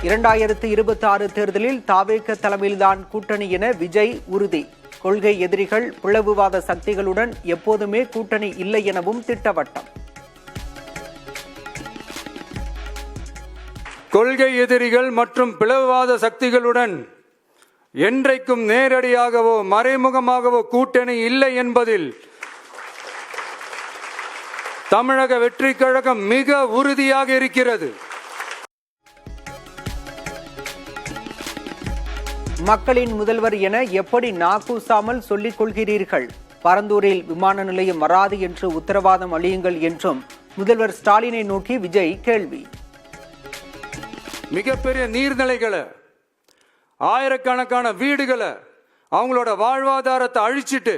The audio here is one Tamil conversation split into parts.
2026 தேர்தலில் தாவேக தலைமையில்தான் கூட்டணி என விஜய் உறுதி. கொள்கை எதிரிகள், பிளவுவாத சக்திகளுடன் எப்போதுமே கூட்டணி இல்லை எனவும் திட்டவட்டம். கொள்கை எதிரிகள் மற்றும் பிளவுவாத சக்திகளுடன் என்றைக்கும் நேரடியாகவோ மறைமுகமாகவோ கூட்டணி இல்லை என்பதில் தமிழக வெற்றிக் கழகம் மிக உறுதியாக இருக்கிறது. மக்களின் முதல்வர் என எப்படி நாக்கூசாமல் சொல்லிக் கொள்கிறீர்கள்? பரந்தூரில் விமான நிலையம் வராது என்று உத்தரவாதம் அளியுங்கள் என்றும் முதல்வர் ஸ்டாலினை நோக்கி விஜய் கேள்வி. மிகப்பெரிய நீர்நிலைகளை, ஆயிரக்கணக்கான வீடுகளை, அவங்களோட வாழ்வாதாரத்தை அழிச்சிட்டு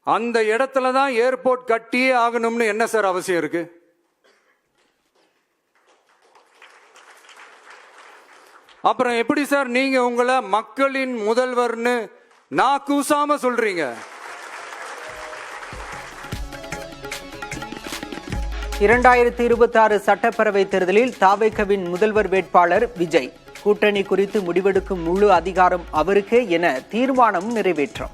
அந்த இடத்துல தான் ஏர்போர்ட் கட்டியே ஆகணும்னு என்ன சார் அவசியம் இருக்கு? அப்புறம் எப்படி சார் நீங்க உங்களை மக்களின் முதல்வர்னு நான் கூசாம சொல்றீங்க? 2026 சட்டப்பேரவை தேர்தலில் தாவேகவின் முதல்வர் வேட்பாளர் விஜய். கூட்டணி குறித்து முடிவெடுக்கும் முழு அதிகாரம் அவருக்கே என தீர்மானம் நிறைவேற்றம்.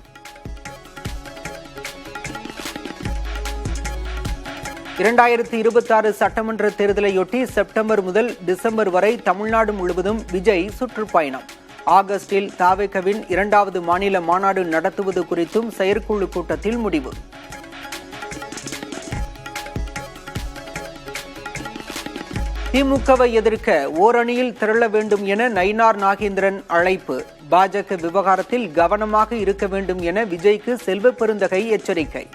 2026 சட்டமன்ற தேர்தலையொட்டி செப்டம்பர் முதல் டிசம்பர் வரை தமிழ்நாடு முழுவதும் விஜய் சுற்றுப்பயணம். ஆகஸ்டில் தாவேகவின் 2வது மாநில மாநாடு நடத்துவது குறித்தும் செயற்குழு கூட்டத்தில் முடிவு. திமுகவை எதிர்க்க ஓரணியில் திரள வேண்டும் என நயினார் நாகேந்திரன் அழைப்பு. பாஜக விவகாரத்தில் கவனமாக இருக்க வேண்டும் என விஜய்க்கு செல்வ பெருந்தகை எச்சரிக்கை.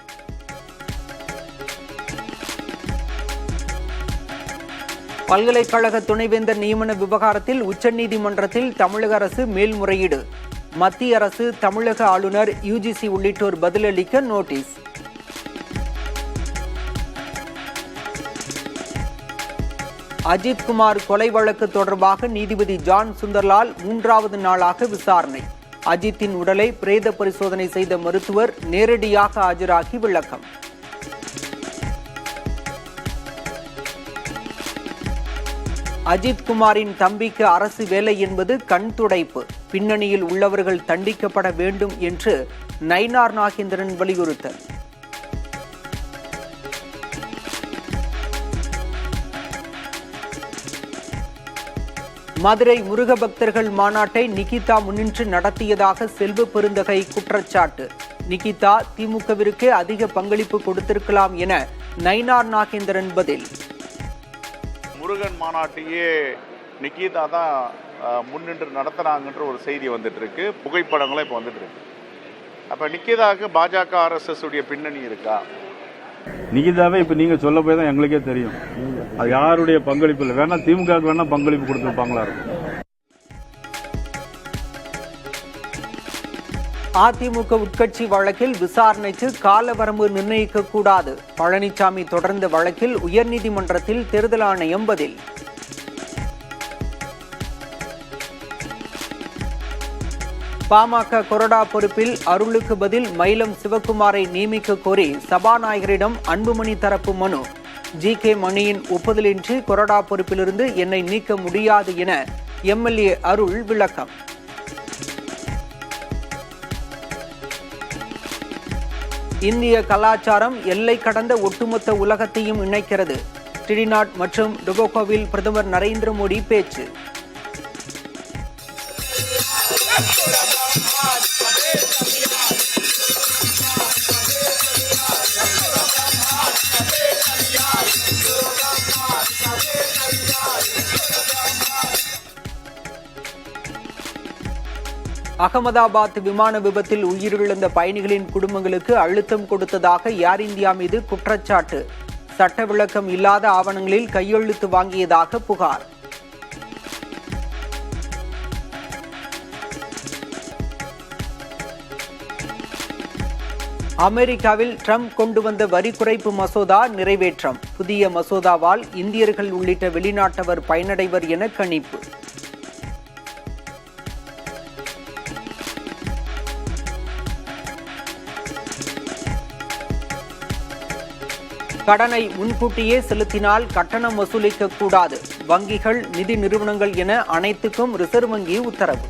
பல்கலைக்கழக துணைவேந்தர் நியமன விவகாரத்தில் உச்சநீதிமன்றத்தில் தமிழக அரசு மேல்முறையீடு. மத்திய அரசு, தமிழக ஆளுநர், யுஜிசி உள்ளிட்டோர் பதிலளிக்க நோட்டீஸ். அஜித்குமார் கொலை வழக்கு தொடர்பாக நீதிபதி ஜான் சுந்தர்லால் 3வது நாளாக விசாரணை. அஜித்தின் உடலை பிரேத பரிசோதனை செய்த மருத்துவர் நேரடியாக ஆஜராகி விளக்கம். அஜித்குமாரின் தம்பிக்கு அரசு வேலை என்பது கண் துடைப்பு. பின்னணியில் உள்ளவர்கள் தண்டிக்கப்பட வேண்டும் என்று நயினார் நாகேந்திரன் வலியுறுத்தல். மதுரை முருக பக்தர்கள் மாநாட்டை நிகிதா முன்னின்று நடத்தியதாக செல்வ பெருந்தகை குற்றச்சாட்டு. நிகிதா திமுகவிற்கே அதிக பங்களிப்பு கொடுத்திருக்கலாம் என நயினார் நாகேந்திரன் பதில். முருகன் மாநாட்டையே நிகிதா தான் முன்னின்று நடத்துறாங்கன்ற ஒரு செய்தி வந்துட்டு இருக்கு, புகைப்படங்களும் இப்போ வந்துட்டு இருக்கு. அப்ப நிகிதாவுக்கு பாஜக RSS உடைய பின்னணி இருக்கா? நிகிதாவே இப்ப நீங்க சொல்ல போய் தான் எங்களுக்கே தெரியும் அது யாருடைய பங்களிப்பு இல்லை. வேணா திமுக வேணா பங்களிப்பு கொடுத்துருப்பாங்களா இருக்கும். அதிமுக உட்கட்சி வழக்கில் விசாரணைக்கு கால வரம்பு நிர்ணயிக்க கூடாது. பழனிசாமி தொடர்ந்த வழக்கில் உயர்நீதிமன்றத்தில் தேர்தல் ஆணையம் பதில். பாமக கொறடா பொறுப்பில் அருளுக்கு பதில் மயிலம் சிவக்குமாரை நியமிக்க கோரி சபாநாயகரிடம் அன்புமணி தரப்பு மனு. GK மணியின் ஒப்புதலின்றி கொறடா பொறுப்பிலிருந்து என்னை நீக்க முடியாது என MLA அருள் விளக்கம். இந்திய கலாச்சாரம் எல்லை கடந்த ஒட்டுமொத்த உலகத்தையும் இணைக்கிறது. டிரினாட் மற்றும் டொபாகோவில் பிரதமர் நரேந்திர மோடி பேச்சு. அகமதாபாத் விமான விபத்தில் உயிரிழந்த பயணிகளின் குடும்பங்களுக்கு அழுத்தம் கொடுத்ததாக ஏர் இந்தியா மீது குற்றச்சாட்டு. சட்ட விளக்கம் இல்லாத ஆவணங்களில் கையெழுத்து வாங்கியதாக புகார். அமெரிக்காவில் ட்ரம்ப் கொண்டு வந்த வரி குறைப்பு மசோதா நிறைவேற்றம். புதிய மசோதாவால் இந்தியர்கள் உள்ளிட்ட வெளிநாட்டவர் பயனடைவர் என கணிப்பு. கடனை முன்கூட்டியே செலுத்தினால் கட்டணம் வசூலிக்க கூடாது. வங்கிகள், நிதி நிறுவனங்கள் என அனைத்துக்கும் ரிசர்வ் வங்கி உத்தரவு.